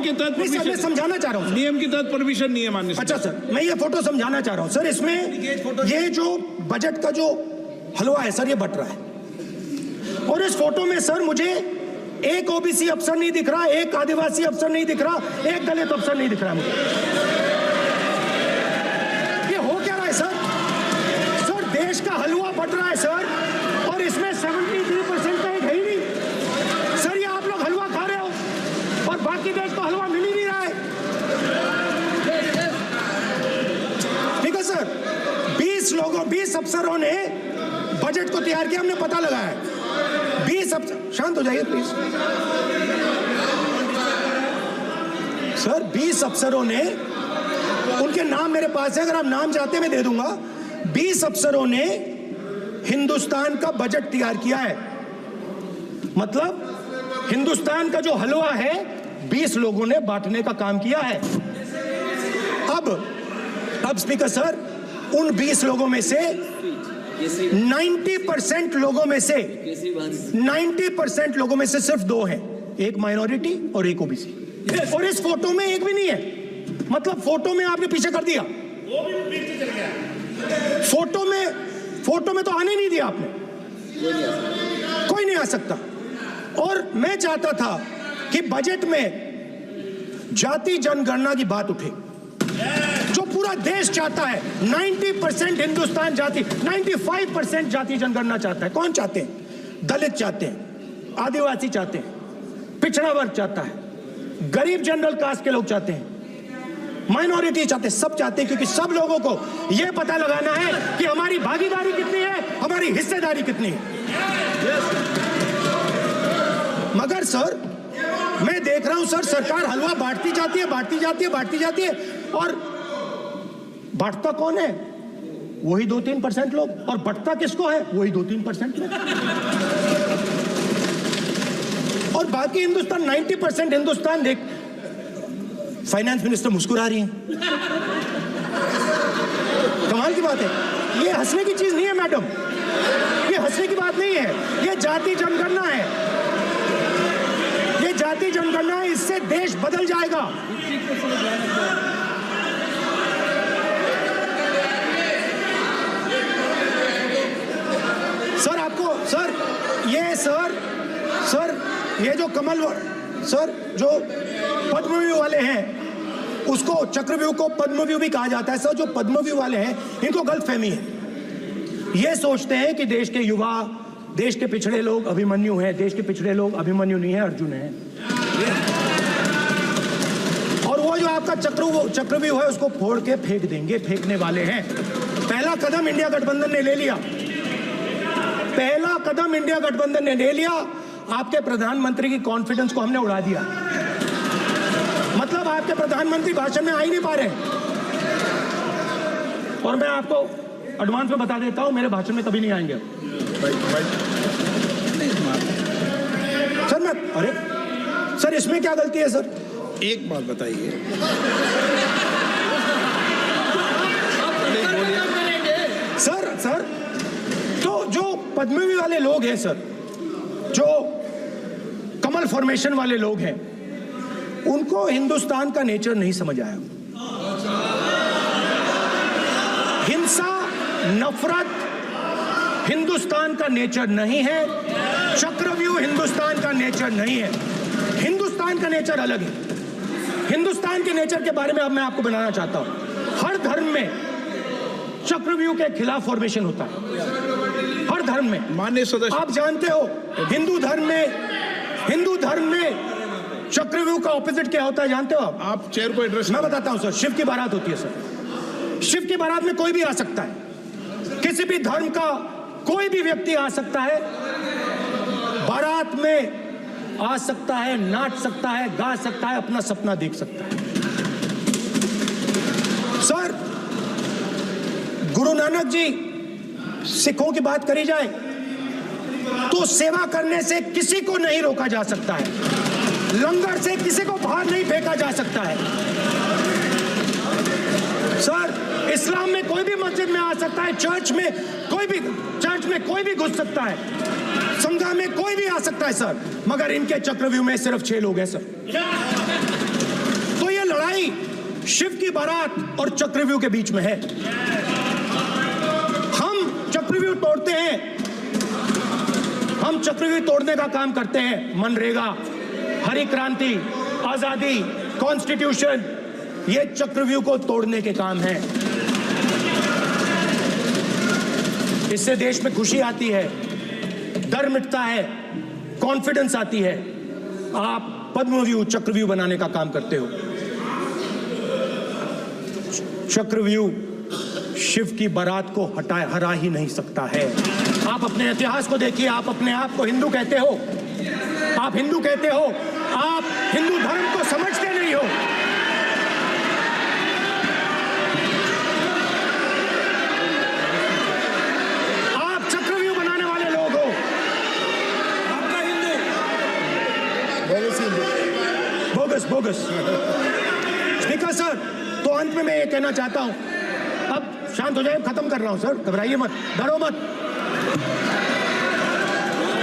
के तहत मैं समझाना चाह रहा हूँ, नियम के तहत परमिशन नहीं है माननीय। अच्छा सर, मैं ये फोटो समझाना चाह रहा हूँ सर। इसमें ये जो बजट का जो हलवा है सर, ये बट रहा है, और इस फोटो में सर मुझे एक ओबीसी अफसर नहीं दिख रहा, एक आदिवासी अफसर नहीं दिख रहा, एक दलित अफसर नहीं दिख रहा मुझे। ये हो क्या रहा है सर? सर देश का हलवा बट रहा है सर, और इसमें 73% का एक है ही नहीं सर। ये आप लोग हलवा खा रहे हो और बाकी देश को हलवा मिल ही नहीं रहा है। ठीक है सर, 20 अफसरों ने बजट को तैयार किया, हमने पता लगाया है। 20 अफसर, शांत हो जाइए प्लीज सर। 20 अफसरों ने, उनके नाम मेरे पास है, अगर आप नाम चाहते हैं मैं दे दूंगा। 20 अफसरों ने हिंदुस्तान का बजट तैयार किया है। मतलब हिंदुस्तान का जो हलवा है 20 लोगों ने बांटने का काम किया है। अब स्पीकर सर, उन 20 लोगों में से 90% लोगों में से 90% लोगों में से सिर्फ 2 हैं, एक माइनॉरिटी और एक ओबीसी। और इस फोटो में एक भी नहीं है। मतलब फोटो में आपने पीछे कर दिया, वो भी पीछे चल गया। फोटो में तो आने नहीं दिया आपने, कोई नहीं आ सकता। और मैं चाहता था कि बजट में जाति जनगणना की बात उठे, जो पूरा देश चाहता है। 90% हिंदुस्तान जाति, 95% जाति जनगणना चाहता है। कौन चाहते हैं? दलित चाहते हैं, आदिवासी चाहते हैं, पिछड़ा वर्ग चाहता है, गरीब जनरल कास्ट के लोग चाहते हैं, माइनॉरिटी चाहते हैं, सब चाहते हैं, क्योंकि सब लोगों को यह पता लगाना है कि हमारी भागीदारी कितनी है, हमारी हिस्सेदारी कितनी है। मगर सर मैं देख रहा हूं सर, सरकार हलवा बांटती जाती है, और बांटता कौन है? वही 2-3% लोग, और बंटता किसको है? वही 2-3% लोग। और बाकी हिंदुस्तान, 90% हिंदुस्तान देख। फाइनेंस मिनिस्टर मुस्कुरा रही हैं। कमाल की बात है। ये हंसने की चीज नहीं है मैडम, ये हंसने की बात नहीं है। ये जाति जनगणना है, ये जाति जनगणना है। इससे देश बदल जाएगा। सर आपको सर ये जो कमल सर, जो पद्मव्यूह वाले हैं, उसको चक्रव्यूह को पद्मव्यूह भी कहा जाता है सर। जो पद्मव्यूह वाले हैं, इनको गलतफहमी है। ये सोचते हैं कि देश के युवा, देश के पिछड़े लोग अभिमन्यु हैं। देश के पिछड़े लोग अभिमन्यु नहीं है, अर्जुन है। और वो जो आपका चक्रव्यूह है, उसको फोड़ के फेंक देंगे, फेंकने वाले हैं। पहला कदम इंडिया गठबंधन ने ले लिया, पहला कदम इंडिया गठबंधन ने ले लिया। आपके प्रधानमंत्री की कॉन्फिडेंस को हमने उड़ा दिया। मतलब आपके प्रधानमंत्री भाषण में आ ही नहीं पा रहे। और मैं आपको एडवांस में बता देता हूं, मेरे भाषण में कभी नहीं आएंगे सर। अरे सर, इसमें क्या गलती है सर? एक बात बताइए। सर तो जो पद्मव्यूह वाले लोग हैं सर, जो कमल फॉर्मेशन वाले लोग हैं, उनको हिंदुस्तान का नेचर नहीं समझ आया। हिंसा, नफरत हिंदुस्तान का नेचर नहीं है। चक्रव्यूह हिंदुस्तान का नेचर नहीं है। हिंदुस्तान का नेचर अलग है। हिंदुस्तान के नेचर के बारे में अब मैं आपको बनाना चाहता हूं। हर धर्म में चक्रव्यूह के खिलाफ फॉर्मेशन होता है, हर धर्म में। माननीय सदस्य, आप जानते हो हिंदू धर्म में चक्रव्यूह का ऑपोजिट क्या होता है, जानते हो आप चेयर को एड्रेस। मैं बताता हूं सर। शिव की बारात होती है सर। शिव की बारात में कोई भी आ सकता है, किसी भी धर्म का कोई भी व्यक्ति आ सकता है, बारात में आ सकता है, नाच सकता है, गा सकता है, अपना सपना देख सकता है। सर गुरु नानक जी, सिखों की बात करी जाए तो सेवा करने से किसी को नहीं रोका जा सकता है, लंगर से किसी को बाहर नहीं फेंका जा सकता है। सर इस्लाम में कोई भी मस्जिद में आ सकता है, चर्च में कोई भी घुस सकता है, संघा में कोई भी आ सकता है सर। मगर इनके चक्रव्यूह में सिर्फ 6 लोग हैं सर। शिव की बारात और चक्रव्यूह के बीच में है। हम चक्रव्यूह तोड़ते हैं, हम चक्रव्यूह तोड़ने का काम करते हैं। मनरेगा, हरी क्रांति, आजादी, कॉन्स्टिट्यूशन, ये चक्रव्यूह को तोड़ने के काम है। इससे देश में खुशी आती है, डर मिटता है, कॉन्फिडेंस आती है। आप पद्मव्यूह चक्रव्यूह बनाने का काम करते हो। चक्रव्यूह शिव की बारात को हरा ही नहीं सकता है। आप अपने इतिहास को देखिए, आप अपने आप को हिंदू कहते हो, आप हिंदू कहते हो, आप हिंदू धर्म को समझते नहीं हो। आप चक्रव्यूह बनाने वाले लोग हो। आपका Hindu bogus bogus. Speaker sir, तो अंत में मैं ये कहना चाहता हूं, अब शांत हो जाए, खत्म कर रहा हूं सर, घबराइए मत, डरो मत,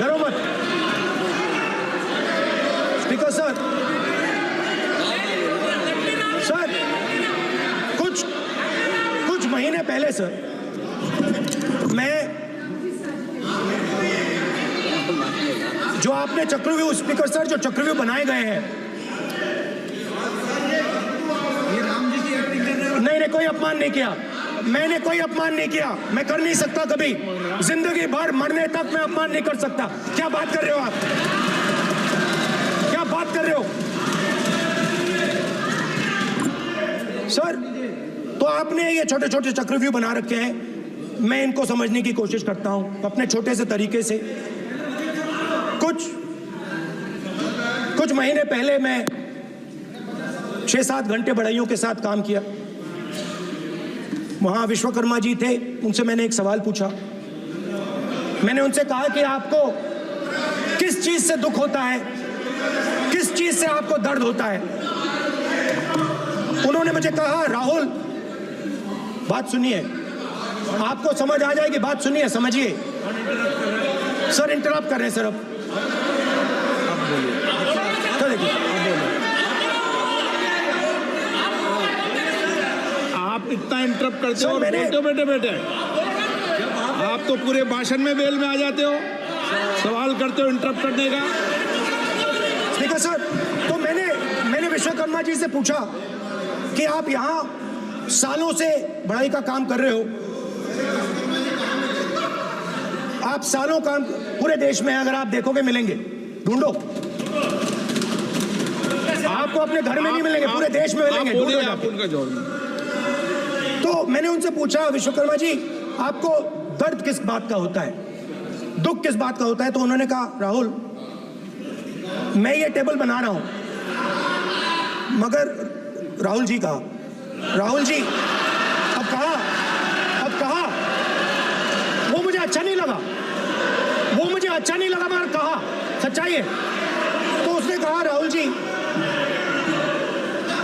डरो मत। स्पीकर सर, सर कुछ महीने पहले सर, मैं जो आपने चक्रव्यूह, स्पीकर सर, जो चक्रव्यूह बनाए गए हैं, नहीं, कोई अपमान नहीं किया, मैंने कोई अपमान नहीं किया, मैं कर नहीं सकता कभी, जिंदगी भर मरने तक मैं अपमान नहीं कर सकता। क्या बात कर रहे हो आप, क्या बात कर रहे हो सर? तो आपने ये छोटे छोटे चक्रव्यूह बना रखे हैं, मैं इनको समझने की कोशिश करता हूं अपने छोटे से तरीके से। कुछ महीने पहले मैं 6-7 घंटे बढ़इयों के साथ काम किया। वहां विश्वकर्मा जी थे, उनसे मैंने एक सवाल पूछा। मैंने उनसे कहा कि आपको किस चीज से दुख होता है, किस चीज से आपको दर्द होता है? उन्होंने मुझे कहा, राहुल बात सुनिए, आपको समझ आ जाएगी, बात सुनिए, समझिए। सर इंटरप्ट कर रहे हैं सर, अब तो देखिए, आप इतना इंटरप्ट करते हो, बोलते बेटे आप तो पूरे भाषण में बेल में आ जाते हो, सवाल करते हो इंटरप्ट करने का। स्पीकर सर, तो मैंने विश्वकर्मा जी से पूछा कि आप यहाँ सालों से बढ़ाई का काम कर रहे हो, आप सालों काम पूरे देश में, अगर आप देखोगे मिलेंगे, ढूंढो, आपको अपने घर में नहीं मिलेंगे, पूरे देश में मिलेंगे। आप उनका जवाब। तो मैंने उनसे पूछा, विश्वकर्मा जी आपको दर्द किस बात का होता है, दुख किस बात का होता है? तो उन्होंने कहा, राहुल मैं ये टेबल बना रहा हूं, मगर राहुल जी कहा, राहुल जी अब कहा वो मुझे अच्छा नहीं लगा, मगर कहा सच्चाई है। तो उसने कहा, राहुल जी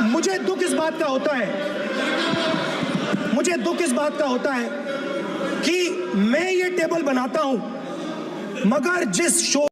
मुझे दुख इस बात का होता है कि मैं ये टेबल बनाता हूं, मगर जिस शो